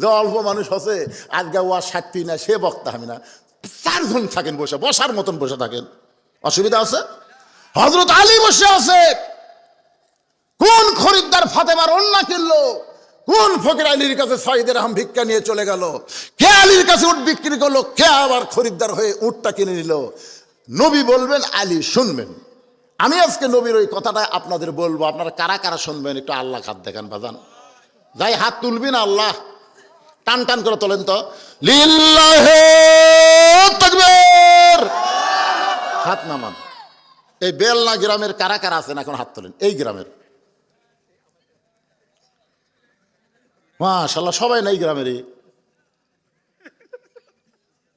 যে অল্প মানুষ আছে আজকে ওয়াজ সাথী না, সে বক্তা আমি না, 4 জন থাকেন বসে, বসার মতন বসে থাকেন, অসুবিধা আছে? হযরত আলী বসে আছে। কোন খরিদ্দার ফাতেমার ওন্না কিনলো? কোন ফকির আলীর কাছে 6 দিরহাম ভিক্ষা নিয়ে চলে গেল? কে আলীর কাছে উট বিক্রি করলো? কে আবার খরিদ্দার হয়ে উটটা কিনে নিল? নবী বলবেন, আলী শুনবেন। আমি আজকে নবীর ওই কথাটা আপনাদের বলবো, আপনারা কারা কারা শুনবেন একটু আল্লাহ হাত দেখান বাজান। যাই হাত তুলবেন আল্লাহ টান টান করে তোলেন তো। লিল্লাহি তাকবীর। হাত নামান। এই বেলনা গ্রামের কারা কারা আছেন এখন হাত তোলেন? এই গ্রামের মাশাআল্লাহ সবাই নাই গ্রামেরই।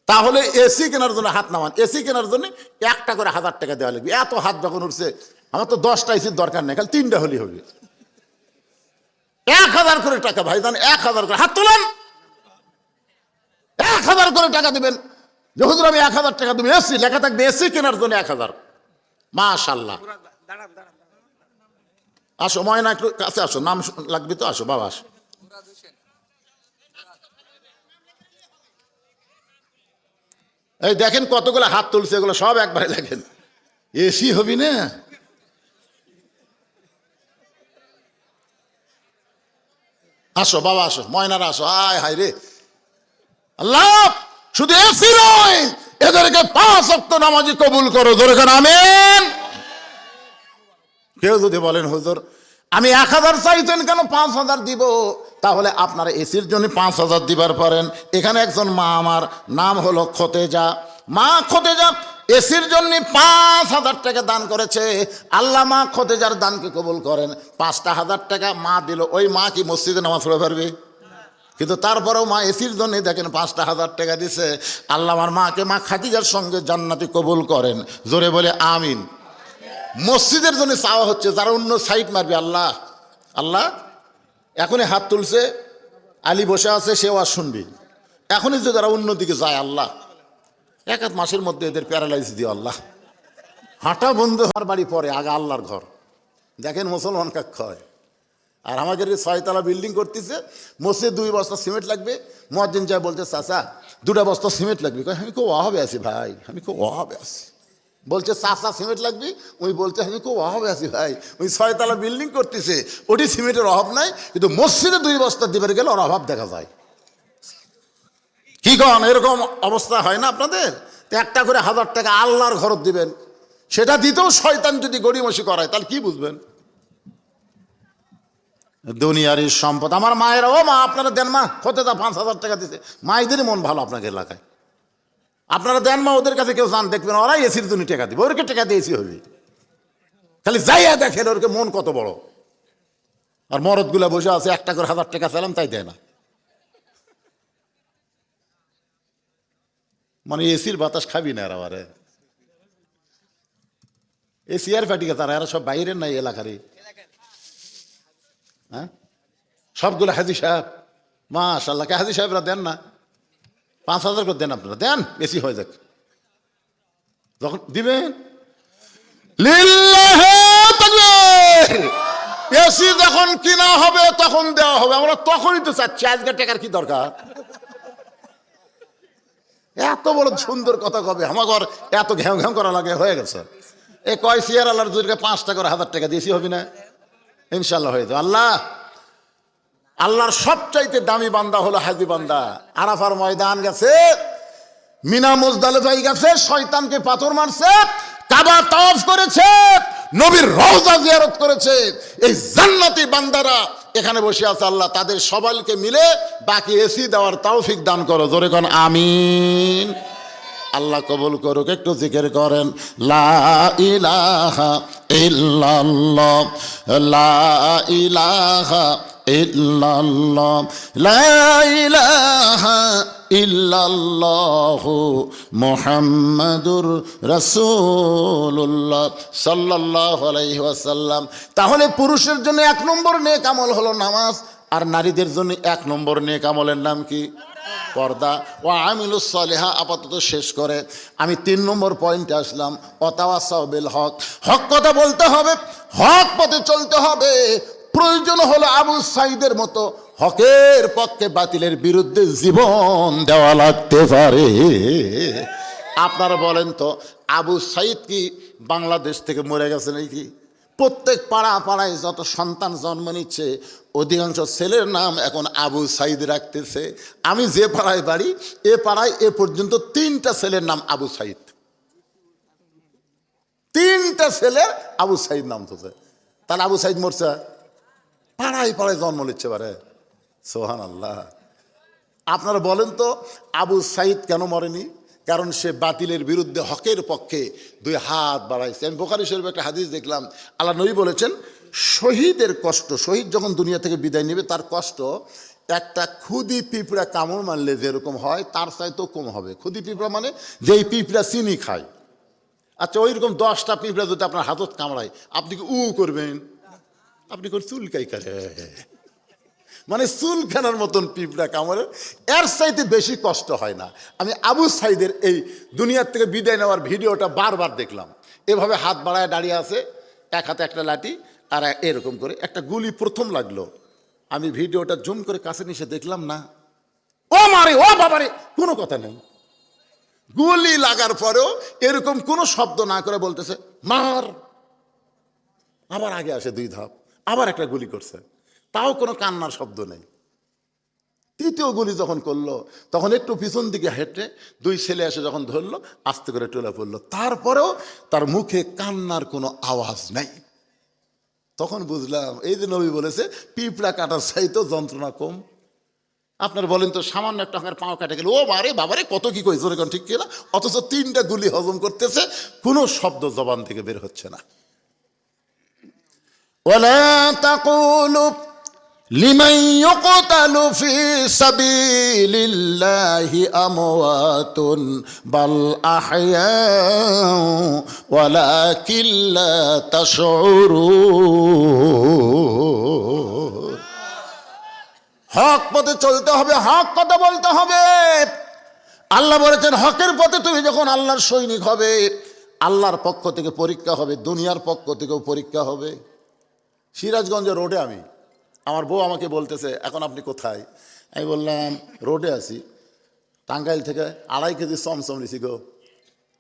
তাহলে এসি কেনার জন্য হাত নামান। এসি কেনার জন্য একটা করে 1000 টাকা দেওয়া লাগবে। এত হাত যখন উঠছে, আমার তো 10টা এসির দরকার নেই, খালি 3টা হলেই হবে। 1000 করে টাকা ভাইজান, 1000 করে হাত তোলেন। 1000 করে টাকা দিবেন। যে হুজুর আমি 1000 টাকা দেবো, এসি লেখা থাকবে, এসি কেনার জন্য 1000। মাশাআল্লাহ। আসো ময়না, একটু কাছে আসো, নাম লাগবে তো, আসো বাবা আসো। এই দেখেন কতগুলো হাত তুলছে, এগুলো সব একবারে দেখেন। এসি হবি না? আসো বাবা আসো, ময়নারা আসো। আয় হায় রে আল্লাহ, শুধু এসি নয়, এদেরকে 5 ওয়াক্ত নামাজি কবুল করো। জোরে করে আমিন। কেউ যদি বলেন হুজুর আমি 1000 চাইছেন কেন, 5000 দিব, তাহলে আপনারা এসির জন্য 5000 দিবার পারেন। এখানে একজন মা, আমার নাম হলো খতেজা, মা খতেজা এসির জন্য 5000 টাকা দান করেছে। আল্লাহ মা খতেজার দানকে কবুল করেন। 5,000 টাকা মা দিল। ওই মা কি মসজিদে নামাজ পড়ে পারবে? কিন্তু তারপরেও মা এসির জন্য দেখেন 5,000 টাকা দিছে। আল্লাহ আমার মাকে, মা খাদিজার সঙ্গে জান্নাতি কবুল করেন। জোরে বলে আমিন। মসজিদের জন্য চাওয়া হচ্ছে, যারা অন্য সাইড মারবে, আল্লাহ আল্লাহ, এখনই হাত তুলছে, আলী বসে আছে, সেও আর শুনবি, এখনই যে যারা অন্যদিকে যায়, আল্লাহ এক আধ মাসের মধ্যে এদের প্যারালাইজ দিও আল্লাহ। হাঁটা বন্ধ হওয়ার বাড়ি পরে, আগে আল্লাহর ঘর। দেখেন মুসলমান কাক হয়। আর আমাদের 6 তলা বিল্ডিং করতেছে, মসজিদ 2 বস্তা সিমেন্ট লাগবে, মুয়াজ্জিন যা বলতে, চাচা 2টা বস্তা সিমেন্ট লাগবে। আমি খুব অভাবে আছি ভাই, আমি খুব অভাবে আছি। বলছে চাচা সিমেন্ট লাগবে, ওই বলছে আমি খুব অভাবে আছি ভাই। ওই 6 তলা বিল্ডিং করতেছে, ওটি সিমেন্টের অভাব নাই, কিন্তু মসজিদে 2 বস্তা দিবার গেলে ওর অভাব দেখা যায়। কি কন, এরকম অবস্থা হয় না আপনাদের? তো একটা করে 1000 টাকা আল্লাহর ঘরত দিবেন, সেটা দিতেও শয়তান যদি গড়িমসি করায়, তাহলে কি বুঝবেন? দুনিয়ারই সম্পদ। আমার মায়েরা, ও মা আপনারা দেন মা, হতে তা 5000 টাকা দিতে, মায়েদেরই মন ভালো আপনাকে এলাকায়। আপনারা দেন মা, ওদের কাছে কেউ যান, দেখবেন ওরা এসির জন্য টাকা দিবে, ওরকে টাকা দিয়েছি হবে। খালি যাইয়া দেখেন ওরকে মন কত বড়। আর মরদগুলা বসে আছে, একটা করে 1000 টাকা চাইলাম তাই দেয় না। মানে এসির বাতাস খাবি না এরা, আরে এসি আর ফাটিকে তারা, এরা সব বাইরের নাই এলাকারই। হ্যাঁ, সবগুলো হাজি সাহেব, মাশাআল্লাহ। কে হাজি সাহেবরা দেন না? 5000 করে দেন, আপনারা দেন, বেশি হয়ে যাক। যখন দিবেন লিল্লাহি তাকবীর, এসি যখন কিনা হবে তখন দেওয়া হবে। আমরা তখনই তো চাচ্ছি, আজকে টাকার কি দরকার? এত বড় সুন্দর কথা কবে আমার এত ঘ্যাও ঘ্যাও করা লাগে, হয়ে গেছে। এ কয় সিয়ার আল্লাহর দুর্গে 5 টাকা করে 1000 টাকা দিয়েছি, হবি না? ইনশাল্লাহ হয়ে যাবে। আল্লাহর সবচাইতে দামি বান্দা হলো হাজি বান্দা। আরাফার ময়দান গেছে, মিনা মুজদালিফায় গেছে, শয়তানকে পাথর মারছে, কাবা তাওয়াফ করেছে, নবীর রওজা জিয়ারত করেছে। এই জান্নাতি বান্দারা এখানে বসে আছে, আল্লাহ তাদের সবাইকে মিলে বাকি এসি দেওয়ার তৌফিক দান করো। জোরে কোন আমিন। আল্লাহ কবুল করুক। একটু জিকির করেন, লা ইলাহা ইল্লাল্লাহ, লা ইলাহা ইল্লাল্লাহ, লা ইলাহা ইল্লাল্লাহু মুহাম্মাদুর রাসূলুল্লাহ সাল্লাল্লাহু আলাইহি ওয়াসাল্লাম। তাহলে পুরুষের জন্য 1 নম্বর নেক আমল হলো নামাজ, আর নারীদের জন্য 1 নম্বর নেক আমলের নাম কি? পর্দা। ও আমিলুস সালিহা। আপাতত শেষ করে আমি 3 নম্বর পয়েন্টে আসলাম, ওয়াতাওয়াসাউ বিল হক। হক কথা বলতে হবে, হক পথে চলতে হবে। প্রয়োজন হলো আবু সাইদের মতো হকের পক্ষে বাতিলের বিরুদ্ধে জীবন দেওয়া লাগতে পারে। আপনারা বলেন তো, আবু সাইদ কি বাংলাদেশ থেকে মরে গেছে নাকি? প্রত্যেক পাড়া পাড়ায় যত সন্তান জন্ম নিচ্ছে, অধিকাংশ ছেলের নাম এখন আবু সাইদ রাখতেছে। আমি যে পাড়ায় বাড়ি, এ পাড়ায় এ পর্যন্ত 3টা ছেলের নাম আবু সাইদ। 3টা ছেলে আবু সাইদ নাম তোছে। তাহলে আবু সাইদ মরছে, পাড়ায় পাড়ায় জন্ম নিচ্ছে পারে। সুবহানাল্লাহ। আপনারা বলেন তো, আবু সাইদ কেন মরেনি? কারণ সে বাতিলের বিরুদ্ধে হকের পক্ষে 2 হাত বাড়াইছে। আমি বুখারী শরীফে একটা হাদিস দেখলাম, আল্লাহ নবী বলেছেন, শহীদের কষ্ট, শহীদ যখন দুনিয়া থেকে বিদায় নেবে, তার কষ্ট একটা খুদি পিঁপড়া কামড় মারলে যেরকম হয়, তার চাইতেও কম হবে। খুদি পিঁপড়া মানে যেই পিঁপড়া চিনি খায়। আচ্ছা, ওই রকম 10টা পিঁপড়া যদি আপনার হাতত কামড়ায়, আপনি কি করবেন? আপনি করে চুলকাই কাটে, মানে চুলখানার মতন পিঁপড়া কামড়ে, এর চাইতে বেশি কষ্ট হয় না। আমি আবু সাইদের এই দুনিয়ার থেকে বিদায় নেওয়ার ভিডিওটা বারবার দেখলাম। এভাবে হাত বাড়ায় দাঁড়িয়ে আছে, এক হাতে একটা লাঠি, আর এরকম করে একটা গুলি প্রথম লাগলো। আমি ভিডিওটা জুম করে কাছে নিয়ে দেখলাম, না ও মারে, ও বাবারে, কোনো কথা নেই। গুলি লাগার পরেও এরকম কোনো শব্দ না করে বলতেছে মার। আবার আগে আসে 2 ধাপ, আবার একটা গুলি করছে, তাও কোনো কান্নার শব্দ নেই। 3য় গুলি যখন করলো, তখন একটু পিছন দিকে হেঁটে 2 ছেলে এসে যখন ধরলো, আস্তে করে টলে পড়লো। তারপরেও তার মুখে কান্নার কোনো আওয়াজ নেই। তখন বুঝলাম, এই যে নবী বলেছে, পিঁপড়া কাটার চাইতেও যন্ত্রণা কম। আপনারা বলেন তো, সামান্য একটা হাঁকের পাও কাটে গেলে ও বারে বাবারে কত কি কই, জোরে কোন ঠিক কিনা? অথচ 3টা গুলি হজম করতেছে, কোনো শব্দ জবান থেকে বের হচ্ছে না। ওয়ালা তাকুলু লিমান ইউকতালু ফি সাবিলিল্লাহি আমওয়াতুন বাল আহইয়াউ ওয়ালাকিন লা তাশউরুন। হক পথে চলতে হবে, হক কথা বলতে হবে। আল্লাহ বলেছেন হকের পথে তুমি যখন আল্লাহর সৈনিক হবে, আল্লাহর পক্ষ থেকে পরীক্ষা হবে, দুনিয়ার পক্ষ থেকেও পরীক্ষা হবে। সিরাজগঞ্জ রোডে আমার বউ আমাকে বলতেছে, এখন আপনি কোথায়? আমি বললাম রোডে আছি। টাঙ্গাইল থেকে 2.5 কেজি চমচম নিছি গো,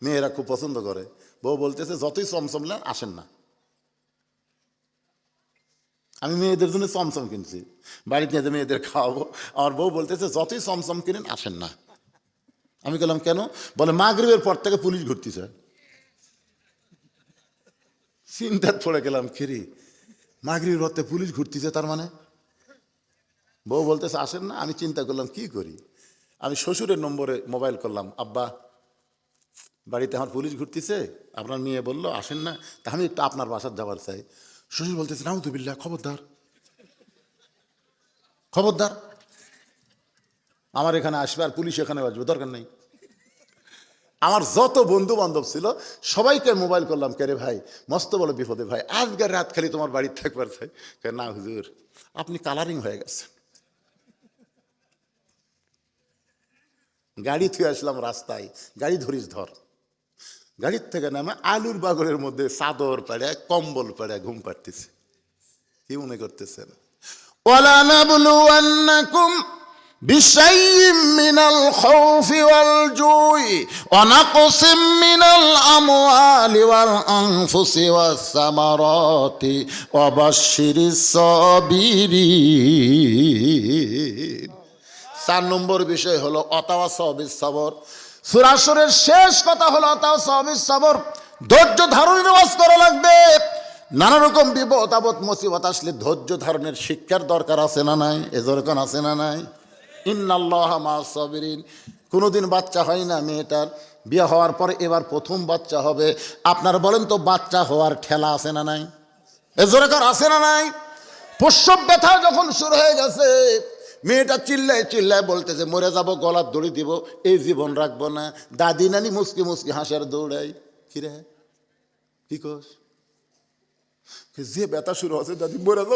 মেয়েরা খুব পছন্দ করে। বউ বলতেছে যতই চমচম নেন আসেন না। আমি মেয়েদের জন্য চমচম কিনছি, বাড়িতে নিয়ে মেয়েদের খাওয়াবো। আমার বউ বলতেছে যতই চমচম কিনেন আসেন না। আমি বললাম কেন? বলে মাগরিবের পর থেকে পুলিশ ঘুরতেছে। চিন্তার পড়ে গেলাম, কিরি মাগরিবের পর থেকে পুলিশ ঘুরতেছে, তার মানে? বউ বলতেছে আসেন না। আমি চিন্তা করলাম কি করি। আমি শ্বশুরের নম্বরে মোবাইল করলাম, আব্বা বাড়িতে আমার পুলিশ ঘুরতেছে, আপনার মেয়ে বললো আসেন না, তা আমি একটু আপনার বাসার যাবার চাই। শ্বশুর বলতেছে নাউযুবিল্লাহ, খবরদার খবরদার, আমার এখানে আসবে আর পুলিশ এখানে আসবে, দরকার নেই। আমার যত বন্ধু বান্ধব ছিল সবাইকে মোবাইল করলাম, কে রে ভাই মস্ত বড় বিপদে ভাই, আজকের রাত খালি তোমার বাড়িতে থাকবার চাই। না হুজুর আপনি কালারিং হয়ে গেছেন। গাড়ি থুয়ে আসলাম রাস্তায়, গাড়ি ধরিস ধর। গাড়ির থেকে নামে আলুর বাগলের মধ্যে চাদর পেড়ে কম্বল পেড়ে ঘুম পাড়তেছে। কি মনে করতেছেন? ওয়ালা নাবলুওয়ান্নাকুম বিশাইইম মিনাল খাউফি ওয়াল জুই ওয়া নাকসিম মিনাল আমওয়ালি ওয়াল আনফুসি ওয়াস সামারাতি ওয়া বাশশিরিস সাবিরিন। 4 নম্বর বিষয় হলো অতাওয়াসাউ বিস সবর। সূরা আসরের শেষ কথা হলো অতাওয়াসাউ বিস সবর, ধৈর্য ধারণের ওয়াজ করা লাগবে। নানা রকম বিপদ আপদ মুসিবত আসলে ধৈর্য ধারণের শিক্ষার দরকার আছে না নাই? এজরকন আছে না নাই? ইন্নাল্লাহা মা'আস সাবিরিন। কোনোদিন বাচ্চা হয় না মেয়েটার, বিয়ে হওয়ার পরে এবার প্রথম বাচ্চা হবে। আপনার বলেন তো বাচ্চা হওয়ার ঠেলা আছে না নাই? এজরকন আছে না নাই? প্রসব ব্যথা যখন শুরু হয়ে গেছে, মেয়েটা চিল্লায় চিল্লায় বলতেছে মরে যাব, গলার দড়ি দিব, এই জীবন রাখবো না। দাদি নানি মুসকি মুসকি হাসার দৌড়াই, কিরে কি কস? যে ব্যথা শুরু হচ্ছে দাদি মরে যাবো,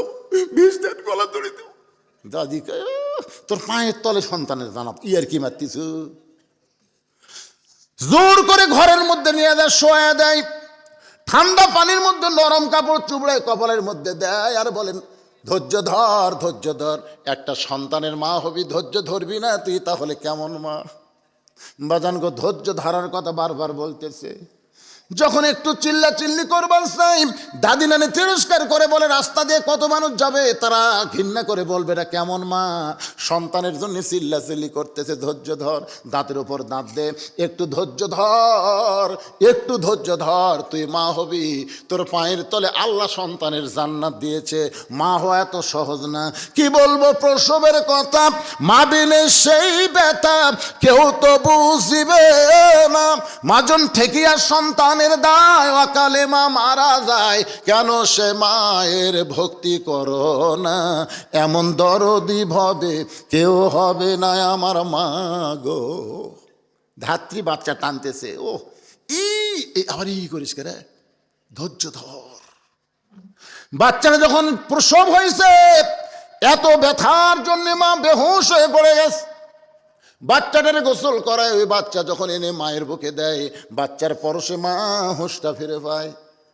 20 দিন গলার দড়ি দিব। দাদি তোর পায়ের তলে সন্তানের জানাত ইয়ার কি মারতিস? জোর করে ঘরের মধ্যে নিয়ে যায়, শোয়া দেয়, ঠান্ডা পানির মধ্যে নরম কাপড় চুবড়ায় কপালের মধ্যে দেয়, আর বলেন ধৈর্য ধর ধৈর্য ধর। একটা সন্তানের মা হবি, ধৈর্য ধরবি না তুই তাহলে কেমন মা? বাজান গো, ধৈর্য ধারার কথা বারবার বলতেছে। যখন একটু চিল্লা চিল্লি করবার চাই, দাদি নানি তিরস্কার করে বলে রাস্তা দিয়ে কত মানুষ যাবে, তারা ঘৃণা করে বলবে এটা কেমন মা? সন্তানের জন্য চিল্লা চিল্লি করতেছে, ধৈর্য ধর, দাঁতের উপর দাঁত দে, একটু ধৈর্য ধর, একটু ধৈর্য ধর, তুই মা হবি। তোর পায়ের তলে আল্লাহ সন্তানের জান্নাত দিয়েছে। মা হওয়া এত সহজ না। কি বলবো প্রসবের কথা, মা বিনে সেই ব্যথা কেউ তো বুঝিবে না। মাজন ঠেকিয়া সন্তান দায় অকালে মা মারা যায়, কেন সে মায়ের ভক্তি করো না? এমন দরদি ভবে কেউ হবে না আমার মা গো। ধাত্রী বাচ্চা টানতেছে, ও আবার করিস কে রে, ধৈর্য ধর। বাচ্চাটা যখন প্রসব হয়েছে, এত ব্যথার জন্য মা বেহুশ হয়ে পড়ে গেছে। বাচ্চাটারে গোসল করায়, ওই বাচ্চা যখন এনে মায়ের বুকে দেয়, বাচ্চার পরশে মা হুঁশটা ফিরে পায়।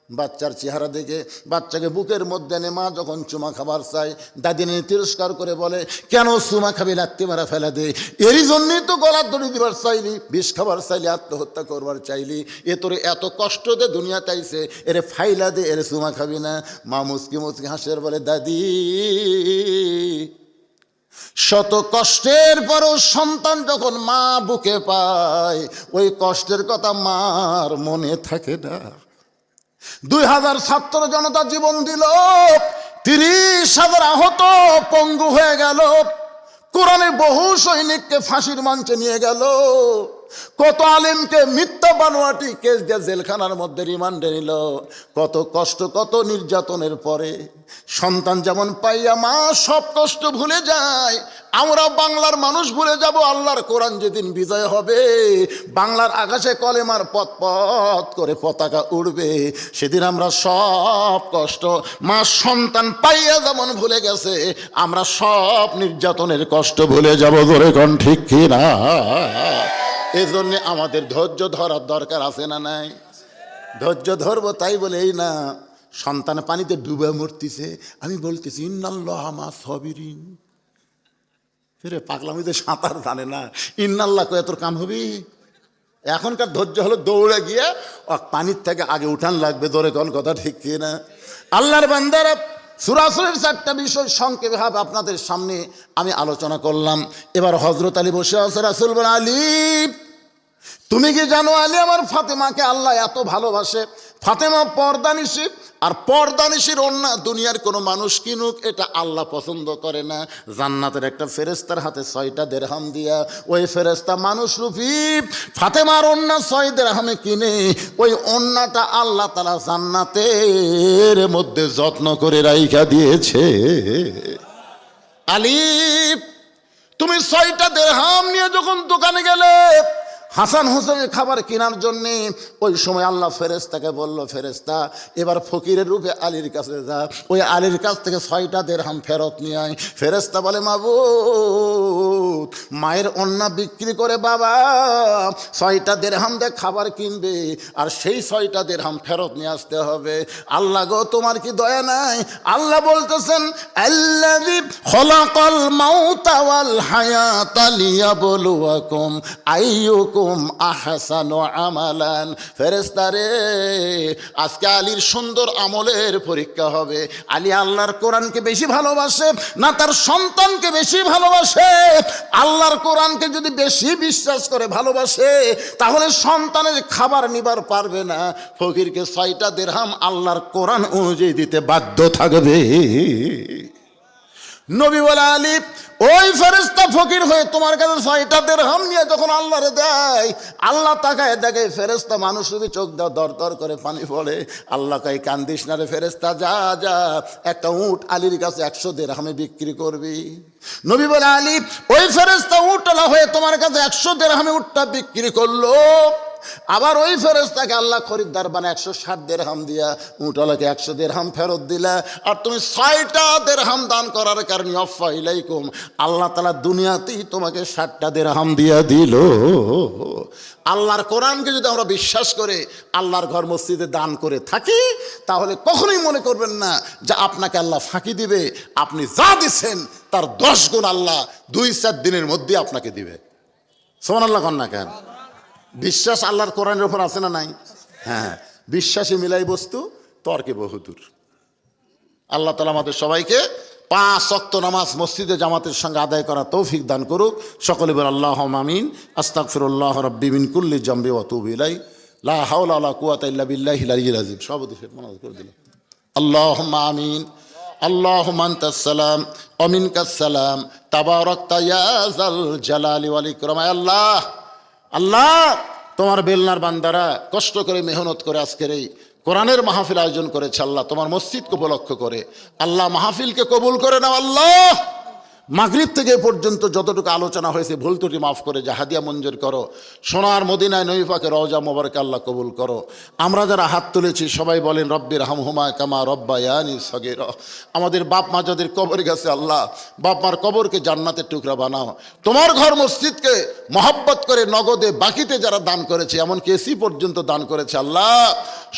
বাচ্চার চেহারা দেখে বাচ্চাকে বুকের মধ্যে এনে মা যখন চুমা খাবার চায়, দাদি নিয়ে তিরস্কার করে বলে কেন চুমা খাবি, লাত্তি মারা ফেলা দে। এরই জন্যই তো গলার দড়ি দিবার চাইলি, বিষ খাবার চাইলি, আত্মহত্যা করবার চাইলি। এ তোরে এত কষ্ট দে দুনিয়া তাইছে, এরে ফাইলা দে, এরে চুমা খাবি না। মা মুচকি মুচকি হাসের বলে দাদি শত কষ্টের পরও সন্তান যখন মা বুকে পায়, ওই কষ্টের কথা মার মনে থাকে না। 2000 ছাত্র জনতা জীবন দিল, 30,000 আহত পঙ্গু হয়ে গেল। কোরআনের বহু সৈনিককে ফাঁসির মঞ্চে নিয়ে গেল। কত আলেমকে মিথ্যা বানোয়াটি কেস দিয়ে জেলখানার মধ্যে রিমান্ডে নিল, কত কষ্ট কত নির্যাতনের পরে সন্তান যেমন পাইয়া মা সব কষ্ট ভুলে যায়, আমরা বাংলার মানুষ ভুলে যাব আল্লাহর কোরআন যেদিন বিজয় হবে, বাংলার আকাশে কলেমার পথ পথ করে পতাকা উড়বে, সেদিন আমরা সব কষ্ট মা সন্তান পাইয়া যেমন ভুলে গেছে, আমরা সব নির্যাতনের কষ্ট ভুলে যাব। জোরে কোন ঠিক কিনা? এজন্য আমাদের ধৈর্য ধরার দরকার আছে না নাই? ধৈর্য ধরবো তাই বলে এই না সন্তান পানিতে ডুবে মরতেছে আমি বলতেছি ইন্নাল্লাহ মা সাবিরিন। ফিরে পাগলামিতে সাঁতার জানে না, ইন্নাল্লাহ কয়ে তোর কাম হবে? এখনকার ধৈর্য হলো দৌড়ে গিয়ে পানির থেকে আগে উঠান লাগবে। ধরে কোন কথা ঠিক কি না? আল্লাহর বান্দারা, সূরা আসরের 4টা বিষয় সংক্ষেপে আপনাদের সামনে আমি আলোচনা করলাম। এবার হযরত আলী বসে আছে, রাসূল বলেন আলী তুমি কি জানো আলী আমার ফাতেমাকে আল্লাহ এত ভালোবাসে, ফাতেমা পর্দানিশী, আর পর্দানিশীর ওন্না দুনিয়ার কোনো মানুষ কিনুক এটা আল্লাহ পছন্দ করে না। জান্নাতের একটা ফেরেশতার হাতে 6টা দিরহাম দিয়া ওই ফেরেশতা মানুষ রূপী ফাতেমার ওন্না 6 দিরহামে কিনে ওই ওন্নাটা আল্লাহ তাআলা জান্নাতের মধ্যে যত্ন করে রাইখা দিয়েছে। আলী তুমি 6টা দিরহাম নিয়ে যখন দোকানে গেলে হাসান হোসেনের খাবার কেনার জন্যে, ওই সময় আল্লাহ ফেরেশতাকে বলল ফেরেশতা এবার ফকিরের রূপে আলীর কাছে যা, ওই আলীর কাছ থেকে 6টা দিরহাম ফেরত নিয়ে আয়। ফেরেশতা বলে মাবুদ মায়ের ওন্না বিক্রি করে বাবা 6টা দিরহাম দিয়ে খাবার কিনবে, আর সেই 6টা দিরহাম ফেরত নিয়ে আসতে হবে। আল্লাহ গো তোমার কি দয়া নাই? আল্লাহ বলতেছেন আল্লাযী খলাকাল মাউতা ওয়াল হায়াতা লিয়াবলুয়াকুম আইয়ুকুম আহসানু আমালান। ফেরেশতারে আজকে আলীর সুন্দর আমলের পরীক্ষা হবে। আলী আল্লাহর কোরআনকে বেশি ভালোবাসে না তার সন্তানকে বেশি ভালোবাসে? আল্লাহর কোরআনকে যদি বেশি বিশ্বাস করে ভালোবাসে তাহলে সন্তানের খাবার নিবার পারবে না, ফকিরকে 6টা দিরহাম আল্লাহর কোরআন অনুযায়ী দিতে বাধ্য থাকবে। নবী বলে আলী ওই ফেরেশতা ফকির হয়ে তোমার কাছে 6টা দিরহাম নিয়ে যখন আল্লাহরে দেয়, আল্লাহ তাকায় দেখে ফেরেশতা মানুষ রূপী চোখ দাও দর দর করে পানি পড়ে। আল্লাহ কয় কান্দিস না রে ফেরেশতা, যা যা একটা উট আলীর কাছে 100 দিরহামে বিক্রি করবি। নবী বলে আলী ওই ফেরেশতা উটওয়ালা হয়ে তোমার কাছে 100 দিরহামে উটটা বিক্রি করলো, আবার ওই ফেরেশতাকে আল্লাহ খরিদ্দার বানায় 160 দিরহাম দিয়া উটওয়ালাকে 100 দিরহাম ফেরত দিলা, আর তুমি 6টা দিরহাম দান করার কারণে আফা ইলাইকুম আল্লাহ তাআলা দুনিয়াতেই তোমাকে 60টা দিরহাম দিয়া দিল। আল্লাহর কোরআনকে যদি আমরা বিশ্বাস করে আল্লাহর ঘর মসজিদে দান করে থাকি তাহলে কখনোই মনে করবেন না যে আপনাকে আল্লাহ ফাঁকি দিবে। আপনি যা দিচ্ছেন তার 10 গুণ আল্লাহ 2-4 দিনের মধ্যে আপনাকে দিবে। সুবহানাল্লাহ কন না কেন? বিশ্বাস আল্লাহর কোরআনের উপর আছে না নাই? হ্যাঁ, বিশ্বাসে মিলাই বস্তু তর্কে বহুদূর। আল্লাহ তাআলা আমাদের সবাইকে 5 ওয়াক্ত নামাজ মসজিদে জামাতের সঙ্গে আদায় করা তৌফিক দান করুক। সকলে বলে আল্লাহুম্মা আমিন। আস্তাগফিরুল্লাহ রাব্বি মিন কুল্লি জামবি ওয়া আতুবু ইলাই। লা হাওলা ওয়ালা কুওয়াতা ইল্লা বিল্লাহিল আলিয়্যিল আযীম। সব দেশে মনে করে দিলাম আল্লাহুম্মা আমিন। আল্লাহুম্মা আনতাস সালাম ওয়া মিনকাস সালাম তাবারাকতা ইয়া যাল জালালি ওয়াল ইকরাম। আল্লাহ আল্লাহ তোমার বেলনার বান্দারা কষ্ট করে মেহনত করে আজকের এই কোরআনের মাহফিল আয়োজন করেছে। আল্লাহ তোমার মসজিদকে উপলক্ষ করে আল্লাহ মাহফিলকে কবুল করে নাও। আল্লাহ মাগরিব থেকে পর্যন্ত যতটুকু আলোচনা হয়েছে ভুল ত্রুটি মাফ করে হাদিয়া মঞ্জুর করো। সোনার মদিনায় নবী পাকের রওজা মোবারক আল্লাহ কবুল করো। আমরা যারা হাত তুলেছি সবাই বলেন রব্বির হামহুমা কামা রব্বায়ানি সগীরা। আমাদের বাপ মা যাদের কবর গেছে আল্লাহ বাপ মার কবরকে জান্নাতের টুকরা বানাও। তোমার ঘর মসজিদকে মহব্বত করে নগদে বাকিতে যারা দান করেছে এমনকি এসি পর্যন্ত দান করেছে আল্লাহ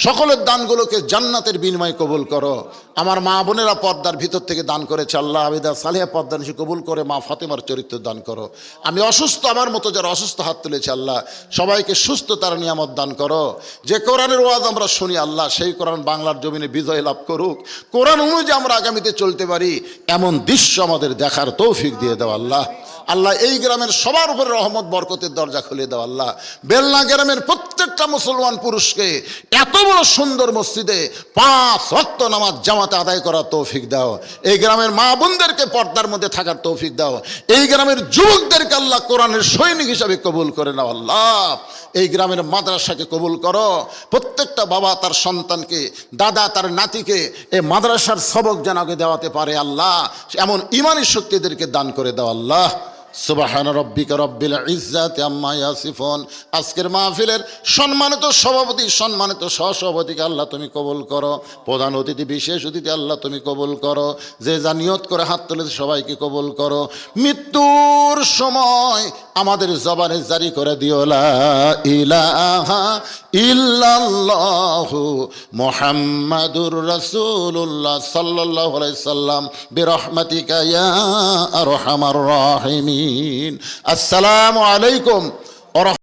সকলের দানগুলোকে জান্নাতের বিনিময়ে কবুল করো। আমার মা বোনেরা পর্দার ভিতর থেকে দান করেছে আল্লাহ আবিদা সালেহা পর্দানিশী কবুল করে মা ফাতেমার চরিত্র দান করো। আমি অসুস্থ আমার মতো যারা অসুস্থ হাত তুলেছে আল্লাহ সবাইকে সুস্থতার নিয়ামত দান করো। যে কোরআনের ওয়াজ আমরা শুনি আল্লাহ সেই কোরআন বাংলার জমিনে বিজয় লাভ করুক। কোরআন অনুযায়ী আমরা আগামীতে চলতে পারি এমন দৃশ্য আমাদের দেখার তৌফিক দিয়ে দাও আল্লাহ। আল্লাহ এই গ্রামের সবার উপরে রহমত বরকতের দরজা খুলে দাও আল্লাহ। বেলনা গ্রামের প্রত্যেকটা মুসলমান পুরুষকে এত বড় সুন্দর মসজিদে 5 ওয়াক্ত নামাজ জামাতে আদায় করার তৌফিক দাও। এই গ্রামের মা বোনদেরকে পর্দার মধ্যে থাকার তৌফিক দাও। এই গ্রামের যুবকদেরকে আল্লাহ কোরআনের সৈনিক হিসাবে কবুল করে নাও আল্লাহ। এই গ্রামের মাদ্রাসাকে কবুল করো। প্রত্যেকটা বাবা তার সন্তানকে, দাদা তার নাতিকে এই মাদ্রাসার সবক যেন আগে দেওয়াতে পারে আল্লাহ, এমন ইমানি শক্তিদেরকে দান করে দাও আল্লাহ। সুবহান রব্বিকা রব্বিল ইজ্জাতি আম্মা ইয়াসিফুন। আজকের মাহফিলের সম্মানিত সভাপতি, সম্মানিত সহসভাপতিকে আল্লাহ তুমি কবুল করো। প্রধান অতিথি, বিশেষ অতিথি আল্লাহ তুমি কবুল করো। যে যা নিয়ত করে হাত তুলেছে সবাইকে কবুল করো। মৃত্যুর সময় আমাদের জবানে জারি করে দিও লা ইলাহা ইল্লাল্লাহু মুহাম্মাদুর রাসূলুল্লাহ সাল্লাল্লাহু আলাইহি সাল্লাম বিরহমাতিকা ইয়া আরহামার রাহিমিন। আসসালামু আলাইকুম।